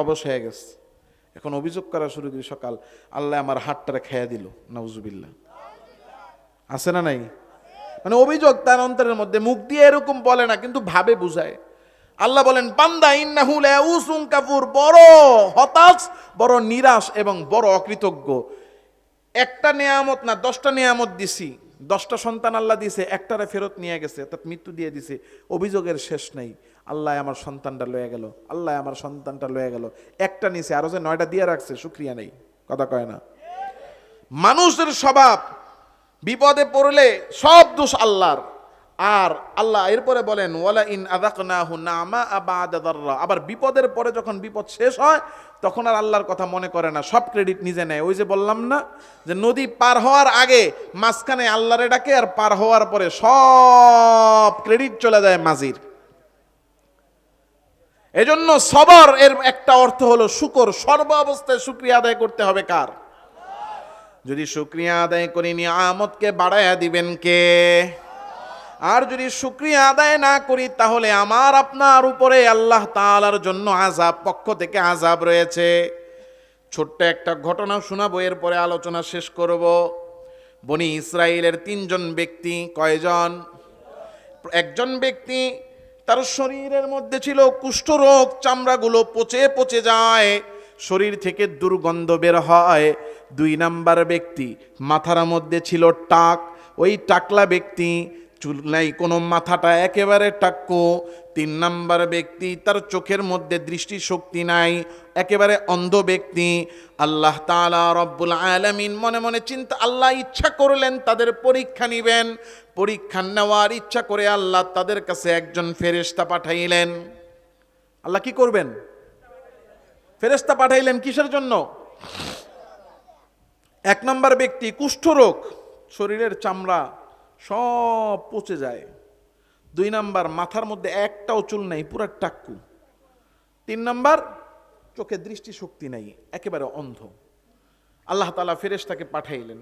অবশ হয়ে গেছে, এখন অভিযোগ করা শুরু করি সকাল, আল্লাহ আমার হাতটারে খেয়া দিল, নাউজুবিল্লাহ। আছে না নাই? মানে অভিযোগ তার অন্তরের মধ্যে, মুখ দিয়ে এরকম বলে না কিন্তু ভাবে বুঝায়। আল্লাহ বলেন বান্দা ইন্নাহু লাউসুন কাফুর, বড় হতাশ, বড় নিরাশ এবং বড় অকৃতজ্ঞ। একটা নিয়ামত না 10টা নিয়ামত দিছি, 10টা সন্তান আল্লাহ দিছে, একটারে ফেরত নিয়ে গেছে, অর্থাৎ মৃত্যু দিয়ে দিছে। অভিযোগের শেষ নাই, আল্লাহ আমার সন্তানটা লয়ে গেল, আল্লাহ আমার সন্তানটা লয়ে গেল। একটা নিছে, আরো যে 9টা দিয়ে রাখছে, শুকরিয়া নেই, কথা কয় না। মানুষের স্বভাব, বিপদে পড়লে সব দোষ আল্লাহর। আর আল্লাহ এরপরে বলেন ওয়ালা ইন আযাকনাহু নামা আবাদা দাররা, আবার বিপদের পরে যখন বিপদ শেষ হয় তখন আর আল্লাহর কথা মনে করে না, সব ক্রেডিট নিজে নেয়। ওই যে বললাম না যে নদী পার হওয়ার আগে মাঝখানে আল্লাহরে ডাকে, আর পার হওয়ার পরে সব ক্রেডিট চলে যায় মাঝির। এজন্য সবর এর একটা অর্থ হলো শুকর, সর্ব অবস্থায় শুকরিয়া আদায় করতে হবে কার? যদি শুকরিয়া আদায় করি নিয়ামতকে বাড়ায়া দিবেন কে? আর যদি শুকরিয়া আদায় না করি তাহলে আমার আপনার উপরে আল্লাহ তাআলার জন্য আযাব, পক্ষ থেকে আযাব রয়েছে। ছোট্ট একটা ঘটনা শোনাবো, এরপরে আলোচনা শেষ করব। বনি ইসরাইলের 3জন ব্যক্তি, কয়জন? একজন ব্যক্তি তার শরীরের মধ্যে ছিল কুষ্ঠরোগ, চামড়াগুলো পচে পচে যায়, শরীর থেকে দুর্গন্ধ বের হয়। 2 নাম্বার ব্যক্তি মাথার মধ্যে ছিল টাক, ওই টাকলা ব্যক্তি, চুল নাই কোনো, মাথাটা একেবারে টাক্কু। 3 নাম্বার ব্যক্তি তার চোখের মধ্যে দৃষ্টিশক্তি নাই, একেবারে অন্ধ ব্যক্তি। আল্লাহ তাআলা রব্বুল আলামিন মনে মনে চিন্তা, আল্লাহ ইচ্ছা করলেন তাদের পরীক্ষা নিবেন। পরীক্ষা নেওয়ার ইচ্ছা করে আল্লাহ তাদের কাছে একজন ফেরেশতা পাঠাইলেন। আল্লাহ কি করবেন? ফেরেশতা পাঠাইলেন কিসের জন্য? 1 নম্বর ব্যক্তি কুষ্ঠরোগ, শরীরের চামড়া সব পচে যায়। 2 নাম্বার মাথার মধ্যে একটাও চুল নেই, পুরো টাক্কু। 3 নাম্বার চোখে দৃষ্টিশক্তি নাই, একেবারে অন্ধ। আল্লাহ তাআলা ফেরেশতাকে পাঠাইলেন।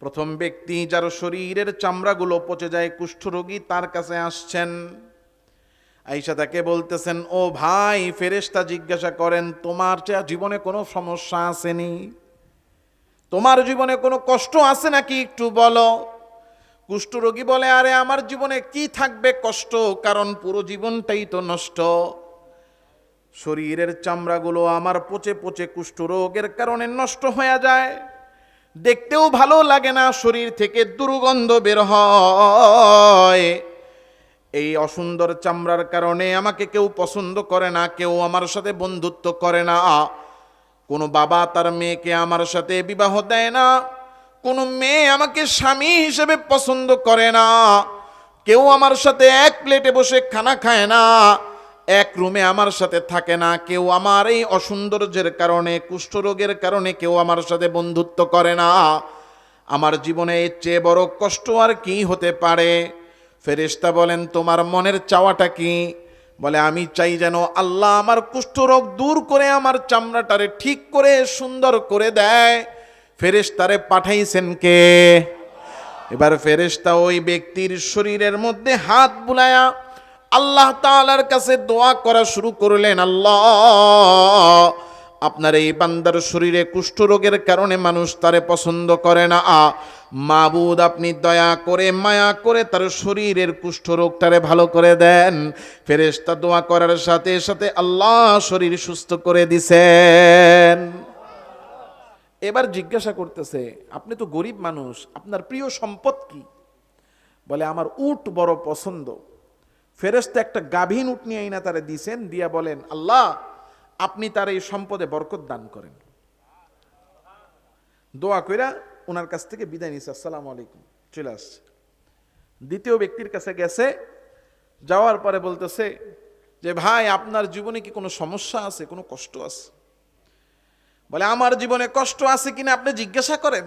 প্রথম ব্যক্তি যার শরীরের চামড়াগুলো পচে যায়, কুষ্ঠরোগী, তার কাছে আসছেন। আয়েশা তাকে বলতেছেন, ও ভাই, ফেরেশতা জিজ্ঞাসা করেন তোমার জীবনে কোনো সমস্যা আসেনি? তোমার জীবনে কোনো কষ্ট আছে নাকি, একটু বলো। কুষ্ঠরোগী বলে, আরে আমার জীবনে কি থাকবে কষ্ট, কারণ পুরো জীবনটাই তো নষ্ট। শরীরের চামড়াগুলো আমার পচে পচে কুষ্ঠরোগের কারণে নষ্ট হয়ে যায়, দেখতেও ভালো লাগে না, শরীর থেকে দুর্গন্ধ বের হয়। এই অসুন্দর চামড়ার কারণে আমাকে কেউ পছন্দ করে না, কেউ আমার সাথে বন্ধুত্ব করে না। কোনো বাবা তার মেয়েকে আমার সাথে বিবাহ দেয় না, কোনো মেয়ে আমাকে স্বামী হিসেবে পছন্দ করে না, কেউ আমার সাথে এক প্লেটে বসে খানা খায় না, এক রুমে আমার সাথে থাকে না, কেউ আমার এই অসৌন্দর্যের কারণে, কুষ্ঠরোগের কারণে কেউ আমার সাথে বন্ধুত্ব করে না। আমার জীবনে এর চেয়ে বড় কষ্ট আর কি হতে পারে? ফেরেশতা বলেন, তোমার মনের চাওয়াটা কি? বলে, আমি চাই যেন আল্লাহ আমার কুষ্ঠরোগ দূর করে আমার চামড়াটারে ঠিক করে সুন্দর করে দেয়। ফেরেশতারে পাঠাইছেন কে? এবার ফেরেশতা ওই ব্যক্তির শরীরের মধ্যে হাত বুলায়া আল্লাহ তাআলার কাছে দোয়া করা শুরু করলেন, আল্লাহ, আপনার এই বান্দার শরীরে কুষ্ঠরোগের কারণে মানুষ তারে পছন্দ করে না, মাবুদ আপনি দয়া করে মায়া করে তার শরীরের কুষ্ঠরোগটারে ভালো করে দেন। ফেরেশতা দোয়া করার সাথে সাথে আল্লাহ শরীর সুস্থ করে দিছেন। এবার জিজ্ঞাসা করতেছে, আপনি তো গরিব মানুষ, আপনার প্রিয় সম্পদ কি? বলে, আমার উট বড় পছন্দ। ফেরেশতা একটা গাভীন উট নিয়ে আইনা তারে দিছেন, দিয়া বলেন, আল্লাহ আপনি তার এই সম্পদে বরকত দান করেন। দোয়া কইরা ওনার কাছ থেকে বিদায় নিছে, আসসালামু আলাইকুম, চলে আসছে। দ্বিতীয় ব্যক্তির কাছে গেছে, যাওয়ার পরে বলতেছে যে, ভাই আপনার জীবনে কি কোনো সমস্যা আছে, কোনো কষ্ট আছে? বলে, আমার জীবনে কষ্ট আছে কিনা আপনি জিজ্ঞাসা করেন,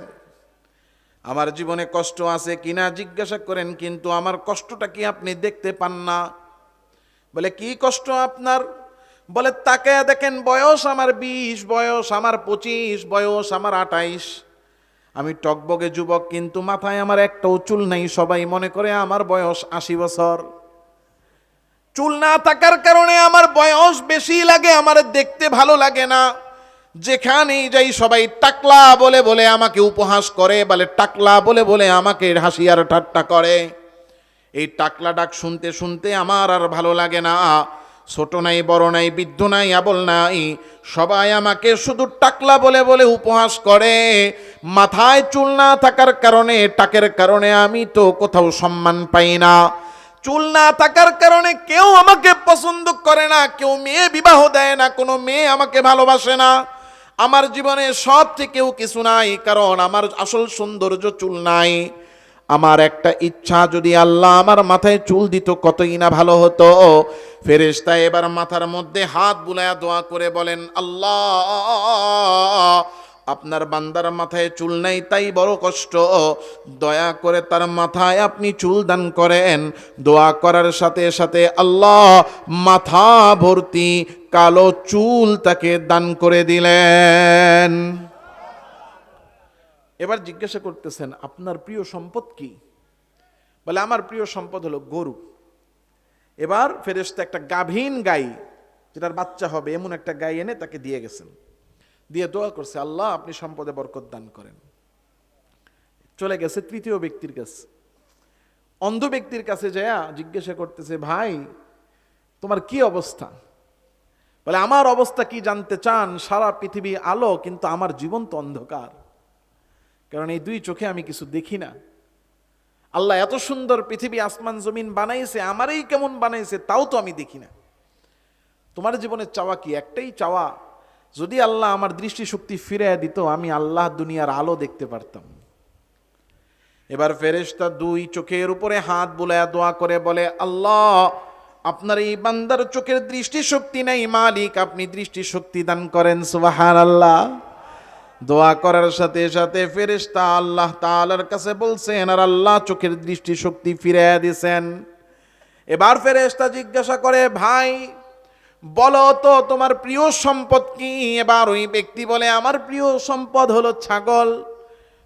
আমার জীবনে কষ্ট আছে কিনা জিজ্ঞাসা করেন, কিন্তু আমার কষ্টটা কি আপনি দেখতে পান না? বলে, কি কষ্ট আপনার? বলে, তাকায়া দেখেন, বয়স আমার 20, বয়স আমার 25, বয়স আমার 28, আমি টকবগে যুবক, কিন্তু মাথায় আমার একটাও চুল নাই, সবাই মনে করে আমার বয়স 80 বছর। চুল না থাকার কারণে আমার বয়স বেশি লাগে, আমার দেখতে ভালো লাগে না। যেখানেই যাই সবাই টাকলা বলে বলে আমাকে উপহাস করে, বলে টাকলা বলে বলে আমাকে হাসি আর ঠাট্টা করে। এই টাকলা ডাক শুনতে শুনতে আমার আর ভালো লাগে না। ছোট নাই, বড় নাই, বৃদ্ধ নাই, আবল নাই, সবাই আমাকে শুধু টাকলা বলে বলে উপহাস করে। মাথায় চুল না থাকার কারণে, টাকের কারণে আমি তো কোথাও সম্মান পাই না। চুল না থাকার কারণে কেউ আমাকে পছন্দ করে না, কেউ মেয়ে বিবাহ দেয় না, কোনো মেয়ে আমাকে ভালোবাসে না। আমার জীবনে সব থেকেও কিছু নাই, কারণ আমার আসল সৌন্দর্য চুল নাই। আমার একটা ইচ্ছা, যদি আল্লাহ আমার মাথায় চুল দিত কতই না ভালো হতো। ফেরেশতা এবার মাথার মধ্যে হাত বুলায়া দোয়া করে বলেন, আল্লাহ, আপনার বান্দার মাথায় চুল নাই তাই বড় কষ্ট, দয়া করে তার মাথায় আপনি চুল দান করেন। দোয়া করার সাথে সাথে আল্লাহ মাথা ভর্তি কালো চুল তাকে দান করে দিলেন। এবার জিজ্ঞাসা করতেছেন, আপনার প্রিয় সম্পদ কি? বলে, আমার প্রিয় সম্পদ হলো গরু। এবার ফেরেশতা একটা গাভীন গাই, যেটার বাচ্চা হবে এমন একটা গাই এনে তাকে দিয়ে গেছেন, দিয়ে দোয়া করছে, আল্লাহ আপনি সম্পদে বরকত দান করেন। চলে গেছে তৃতীয় ব্যক্তির কাছে। অন্ধ ব্যক্তির কাছে যায় জিজ্ঞাসা করতেছে, ভাই তোমার কি অবস্থা? বলে, আমার অবস্থা কি জানতে চান? সারা পৃথিবী আলো, কিন্তু আমার জীবন তো অন্ধকার, কারণ এই দুই চোখে আমি কিছু দেখি না। আল্লাহ এত সুন্দর পৃথিবী আসমান জমিন বানাইছে, আমারই কেমন বানাইছে তাও তো আমি দেখি না। তোমার জীবনের চাওয়া কি? একটাই চাওয়া, যদি আল্লাহ আমার দৃষ্টিশক্তি ফিরে দিত, আমি আল্লাহ দুনিয়ার আলো দেখতে পারতাম। এবার ফেরেশতা দুই চোখের উপরে হাত বুলায়া দোয়া করে বলে, আল্লাহ আপনার এই বান্দার চোখের দৃষ্টিশক্তি নেই, মালিক আপনি দৃষ্টিশক্তি দান করেন। সুবহানাল্লাহ। দোয়া করার সাথে সাথে ফেরেশতা আল্লাহ তাআলার কাছে বলছেন, আর আল্লাহ চোখের দৃষ্টিশক্তি ফিরে দিয়েছেন। এবার ফেরেশতা জিজ্ঞাসা করে, ভাই বলো তো তোমার প্রিয় সম্পদ কি? এবার ওই ব্যক্তি বলে, আমার প্রিয় সম্পদ হলো ছাগল।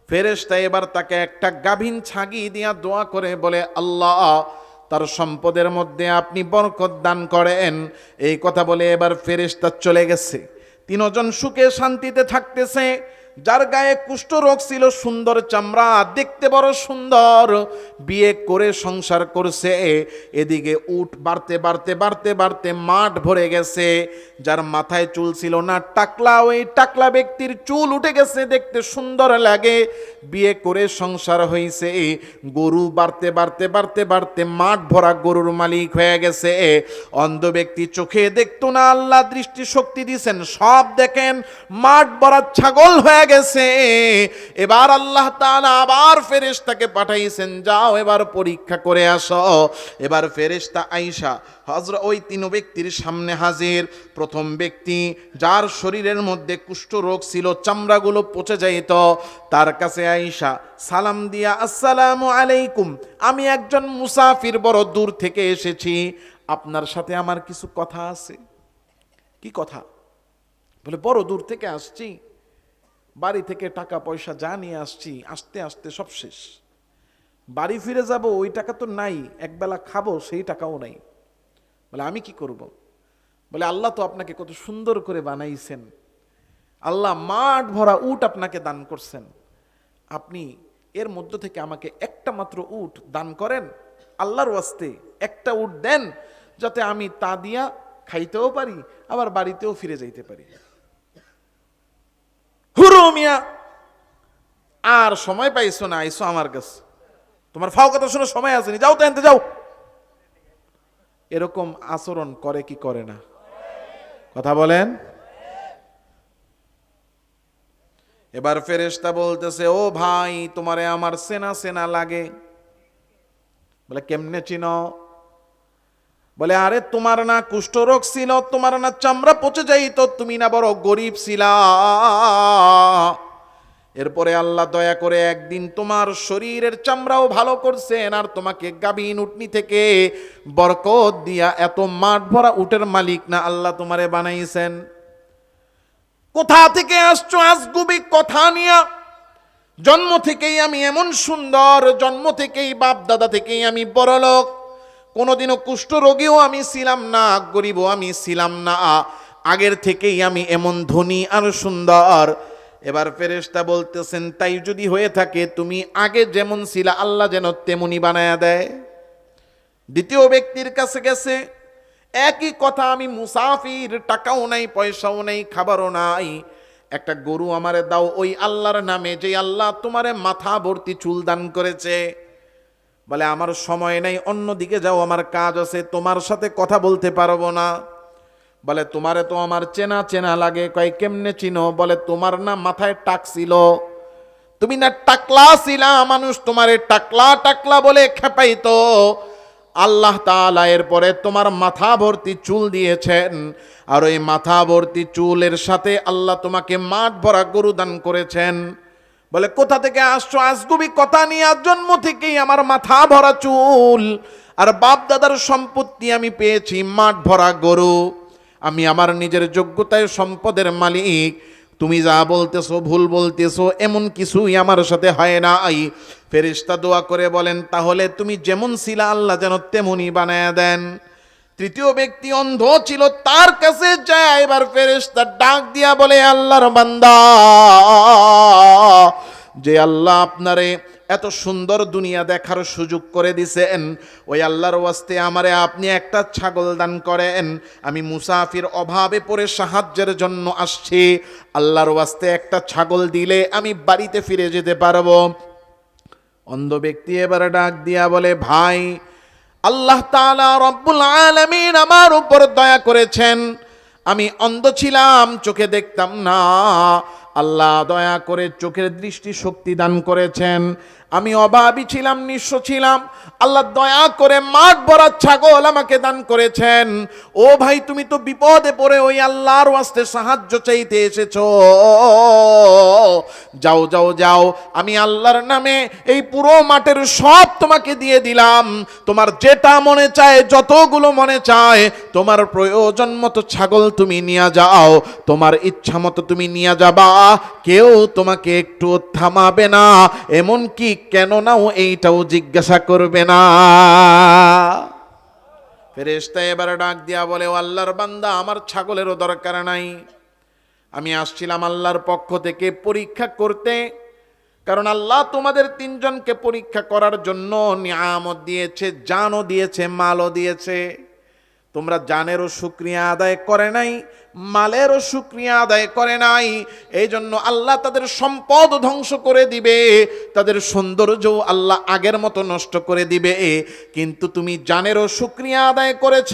ফেরেশতা এবার তাকে একটা গাভীন ছাগি দিয়া দোয়া করে বলে, আল্লাহ তার সম্পদের মধ্যে আপনি বরকত দান করেন। এই কথা বলে এবার ফেরেশতা চলে গেছে। তিনজন সুখে শান্তিতে থাকতেছে। যার গায়ে কুষ্ঠরোগ ছিল, সুন্দর চামড়া, দেখতে বড় সুন্দর, বিয়ে করে সংসার করছে। এদিকে উট বাড়তে বাড়তে বাড়তে বাড়তে মাঠ ভরে গেছে। যার মাথায় চুল ছিল না, টাকলা, ওই টাকলা ব্যক্তির চুল উঠে গেছে, দেখতে সুন্দর লাগে, বিয়ে করে সংসার হয়েছে। গরু বাড়তে বাড়তে বাড়তে বাড়তে মাঠ ভরা গরুর মালিক হয়ে গেছে। অন্ধ ব্যক্তি চোখে দেখতো না, আল্লাহ দৃষ্টিশক্তি দিয়েছেন, সব দেখেন, মাঠ ভরা ছাগল হয়ে গেছে। এবার আল্লাহ তাআলা আবার ফেরেশতাকে পাঠাইছেন, যাও এবার পরীক্ষা করে আসো। এবার ফেরেশতা আয়েশা হযরত ওই তিন ব্যক্তির সামনে হাজির। প্রথম ব্যক্তি, যার শরীরের মধ্যে কুষ্ঠরোগ ছিল, চামড়াগুলো পচে যাইত, তার কাছে আয়েশা সালাম দিয়া, আসসালামু আলাইকুম, আমি একজন মুসাফির, বড় দূর থেকে এসেছি, আপনার সাথে আমার কিছু কথা আছে। কি কথা? বলে, বড় দূর থেকে আসছি, বাড়ি থেকে টাকা পয়সা যা নিয়ে আসছি, আসতে আসতে সব শেষ, বাড়ি ফিরে যাব ওই টাকা তো নাই, একবেলা খাবো সেই টাকাও নাই। বলে, আমি কি করব? বলে, আল্লাহ তো আপনাকে কত সুন্দর করে বানাইছেন, আল্লাহ মাঠ ভরা উট আপনাকে দান করছেন, আপনি এর মধ্য থেকে আমাকে একটা মাত্র উট দান করেন, আল্লাহর ওয়াস্তে একটা উট দেন, যাতে আমি তা দিয়া খাইতেও পারি, আবার বাড়িতেও ফিরে যাইতে পারি। হুরুমিয়া, আর সময় পাইছো না, আইসো আমার কাছে, তোমার ফাও কথা শুনে সময় আসেনি, যাও তো এনতে যাও। এরকম আচরণ করে কি করে না? কথা বলেন। এবার ফেরেশতা বলতেছে, ও ভাই, তোমারে আমার সেনা সেনা লাগে। বলে, কেমনে চিনো? বলে, আরে তোমার না কুষ্ঠরোগ ছিল, তোমার না চামড়া পচে যাইত, তুমি না বড় গরিব ছিলা, এরপরে আল্লাহ দয়া করে একদিন তোমার শরীরের চামড়াও ভালো করছেন, আর তোমাকে গাভীন উটনি থেকে বরকত দিয়া এত মাঠ ভরা উটের মালিক না আল্লাহ তোমারে বানাইছেন। কোথা থেকে আসছো আজগুবি কথা নিয়া? জন্ম থেকেই আমি এমন সুন্দর, জন্ম থেকেই বাপ দাদা থেকেই আমি বড়লোক, কোনোদিনও কুষ্ঠ রোগীও আমি ছিলাম না, গরিবও আমি ছিলাম না, আগের থেকেই আমি এমন ধনী আর সুন্দর। এবার ফেরেশতা বলতেছেন, তাই যদি হয়ে থাকে তুমি আগে যেমন ছিলা আল্লাহ যেন তেমনি বানায়া দেয়। দ্বিতীয় ব্যক্তির কাছে গেছে, একই কথা, আমি মুসাফির, টাকাও নাই, পয়সাও নাই, খাবারও নাই, একটা গরু আমারে দাও ওই আল্লাহর নামে যে আল্লাহ তোমারে মাথা ভর্তি চুল দান করেছে। বলে আমার সময় নাই, অন্যদিকে যাও, আমার কাজ আছে, তোমার সাথে কথা বলতে পারবো না। বলে তোমারে তো আমার চেনা চেনা লাগে। কয় কেমনে চিনো? বলে তোমার না মাথায় টাক ছিল, তুমি না টাকলা ছিলা, মানুষ তোমারে টাকলা টাকলা বলে খেপাইতো। আল্লাহ তাআলা এরপরে তোমার মাথা ভর্তি চুল দিয়েছেন, আর ওই মাথা ভর্তি চুলের সাথে আল্লাহ তোমাকে মাঠ ভরা গরু দান করেছেন। বলে কোথা থেকে আসছো? আজগুবি কথা নিয়ে, জন্ম থেকেই আমার মাথা ভরা চুল, আর বাপ দাদার সম্পত্তি আমি পেয়েছি মাঠ ভরা গরু। আমি আমার নিজের যোগ্যতায় সম্পদের মালিক, তুমি যা বলতেছো ভুল বলতেছো, এমন কিছুই আমার সাথে হয় না। ফেরেশতা দোয়া করে বলেন, তাহলে তুমি যেমন ছিলা আল্লাহ যেন তেমনই বানায়া দেন। তৃতীয় ব্যক্তি অন্ধ ছিল, তার কাছে যায়, এবার ফেরেশতা ডাক দিয়া বলে, আল্লাহর বান্দা, যে আল্লাহ আপনারে এত সুন্দর দুনিয়া দেখার সুযোগ করে দিছেন, ওই আল্লাহর ওয়াস্তে আমারে আপনি একটা ছাগল দান করেন। আমি মুসাফির, অভাবে পড়ে সাহায্যের জন্য আসছি, আল্লাহর ওয়াস্তে একটা ছাগল দিলে আমি বাড়িতে ফিরে যেতে পারবো। অন্ধ ব্যক্তি এবারে ডাক দিয়া বলে, ভাই, আল্লাহ তাআলা রব্বুল আলামিন আমার উপর দয়া করেছেন। আমি অন্ধ ছিলাম, চোখে দেখতাম না, আল্লাহ দয়া করে চোখের দৃষ্টি শক্তি দান করেছেন। আমি অভাবী ছিলাম, নিঃস্ব ছিলাম, আল্লাহ দয়া করে মাঠ ভরা ছাগল আমাকে দান করেছেন। ও ভাই, তুমি তো বিপদে পড়ে ওই আল্লাহর ওয়াস্তে সাহায্য চাইতে এসেছো, যাও যাও যাও, আমি আল্লাহর নামে এই পুরো মাঠের সব তোমাকে দিয়ে দিলাম। তোমার যেটা মনে চায়, যতগুলো মনে চায়, তোমার প্রয়োজন মতো ছাগল তুমি নিয়ে যাও, তোমার ইচ্ছা মতো তুমি নিয়ে যাবা, কেউ তোমাকে একটু থামাবে না, এমন কি কেন নাও এইটাও জিজ্ঞাসা করবে না। ফেরেশতা এবারে ডাক দিয়া বলে, ও আল্লাহর বান্দা, আমার ছাগলেরও দরকার নাই, আমি আসছিলাম আল্লাহর পক্ষ থেকে পরীক্ষা করতে। কারণ আল্লাহ তোমাদের তিনজনকে পরীক্ষা করার জন্য নিয়ামত দিয়েছে, জানও দিয়েছে, মালও দিয়েছে। তোমরা জানেরও শুকরিয়া আদায় করে নাই, মালেরও শুকরিয়া আদায় করে নাই, এই জন্য আল্লাহ তাদের সম্পদ ধ্বংস করে দিবে, তাদের সৌন্দর্য আল্লাহ আগের মতো নষ্ট করে দিবে। কিন্তু তুমি জানেরও শুকরিয়া আদায় করেছ,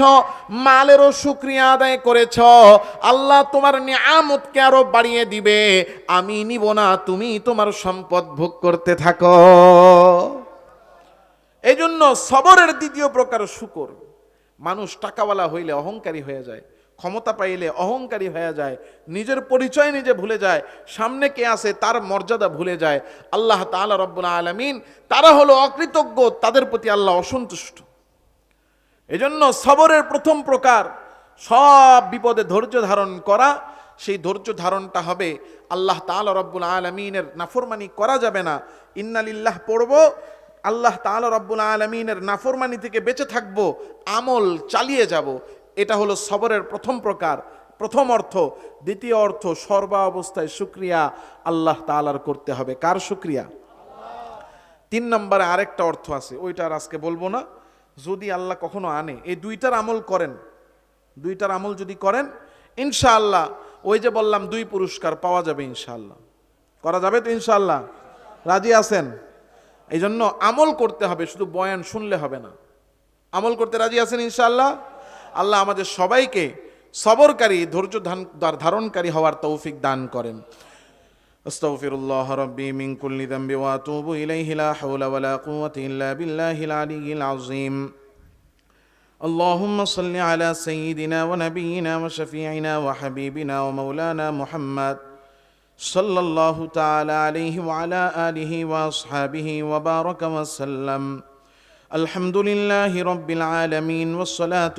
মালেরও শুকরিয়া আদায় করেছ, আল্লাহ তোমার নিয়ামতকে আরো বাড়িয়ে দিবে। আমি নিব না, তুমি তোমার সম্পদ ভোগ করতে থাকো। এই জন্য সবরের দ্বিতীয় প্রকার শুকর। মানুষ টাকাওয়ালা হইলে অহংকারী হয়ে যায়, ক্ষমতা পাইলে অহংকারী হয়ে যায়, নিজের পরিচয় নিজে ভুলে যায়, সামনে কে আছে তার মর্যাদা ভুলে যায়। আল্লাহ তাআলা রব্বুল আলামিন, তারা হলো অকৃতজ্ঞ, তাদের প্রতি আল্লাহ অসন্তুষ্ট। এজন্য সবরের প্রথম প্রকার, সব বিপদে ধৈর্য ধারণ করা। সেই ধৈর্য ধারণটা হবে, আল্লাহ তাআলা রব্বুল আলামিনের নাফরমানি করা যাবে না। ইন্নালিল্লাহ পড়বো, আল্লাহ তাআলা রব্বুল আলামিনের নাফরমানি থেকে বেঁচে থাকবো, আমল চালিয়ে যাব। এটা হলো সবরের প্রথম প্রকার, প্রথম অর্থ। দ্বিতীয় অর্থ, সর্বাবস্থায় শুকরিয়া আল্লাহ তাআলার করতে হবে। কার শুকরিয়া? তিন নম্বরে আরেকটা অর্থ আছে, ওইটা আর আজকে বলবো না। যদি আল্লাহ কখনো আনে, এই দুইটার আমল করেন, দুইটার আমল যদি করেন, ইনশাআল্লাহ ওই যে বললাম 2 পুরস্কার পাওয়া যাবে, ইনশাআল্লাহ করা যাবে তো, ইনশাআল্লাহ রাজি আছেন? এই জন্য আমল করতে হবে, শুধু বয়ান শুনলে হবে না, আমল করতে রাজি আছেন ইনশাআল্লাহ? আল্লাহ আমাদের সবাইকে সবরকারী, ধৈর্য ধারণকারী হওয়ার তৌফিক দান করেন। আস্তাগফিরুল্লাহ রাব্বি মিন কুল্লি যামবি ওয়া আতুবু ইলাইহি, লা হাওলা ওয়ালা কুওয়াতা ইল্লা বিল্লাহিল আলিয়্যিল আযীম। اللهم صل على سيدنا ونبينا وشفيعنا وحبيبنا ومولانا محمد صلى الله تعالى عليه وعلى آله وأصحابه وبارك وسلم. الحمد لله رب العالمين، والصلاة